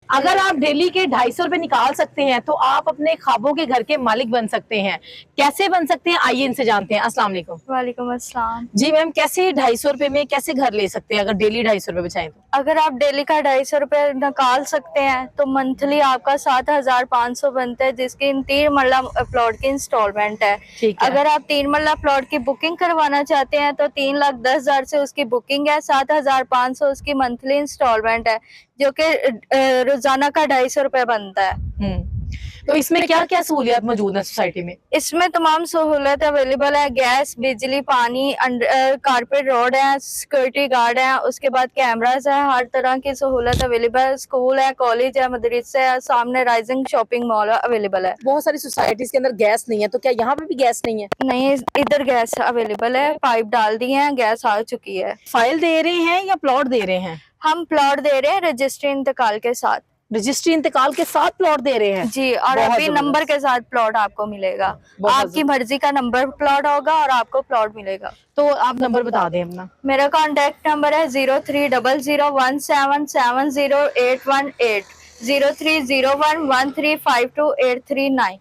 اگر آپ ڈیلی کے 250 نکال سکتے ہیں تو آپ اپنے خوابوں کے گھر کے مالک بن سکتے ہیں. کیسے بن سکتے ہیں آئیے ان سے جانتے ہیں. السلام علیکم. وعلیکم السلام. جی میم، کیسے 250 میں کیسے گھر لے سکتے ہیں اگر ڈیلی 250 بچائیں تو؟ اگر آپ ڈیلی کا 250 نکال سکتے ہیں تو منتھلی آپ کا 7500 بنتا ہے، جس کی 3 مرلہ پلاٹ کی انسٹالمنٹ ہے. ٹھیک ہے. اگر آپ 3 مرلہ پلاٹ کی بکنگ کروانا چاہتے ہیں تو 3,10,000 سے اس کی بکنگ ہے، 7500 اس کی منتھلی انسٹالمنٹ ہے، جو کہ روزانہ کا 250 بنتا ہے. تو اس میں کیا کیا سہولیات موجود ہیں سوسائٹی میں؟ اس میں تمام سہولت اویلیبل ہے. گیس، بجلی، پانی، کارپیٹ روڈ ہے، سیکورٹی گارڈ ہے، اس کے بعد کیمراز ہے، ہر طرح کی سہولت اویلیبل ہے. اسکول ہے، کالج ہے، مدرسے ہے، سامنے رائزنگ شاپنگ مال اویلیبل ہے. بہت ساری سوسائٹیز کے اندر گیس نہیں ہے، تو کیا یہاں پہ بھی گیس نہیں ہے؟ نہیں، ادھر گیس اویلیبل ہے، پائپ ڈال دی ہیں، گیس آ چکی ہے. فائل دے رہے ہیں یا پلاٹ دے رہے ہیں؟ ہم پلاٹ دے رہے ہیں رجسٹری انتقال کے ساتھ. رجسٹری انتقال کے ساتھ پلاٹ دے رہے ہیں؟ جی، اور ابھی نمبر کے ساتھ پلاٹ آپ کو ملے گا. آپ کی مرضی کا نمبر پلاٹ ہوگا اور آپ کو پلاٹ ملے گا. تو آپ نمبر بتا دیں اپنا. میرا کانٹیکٹ نمبر ہے 030017700818 030113528339.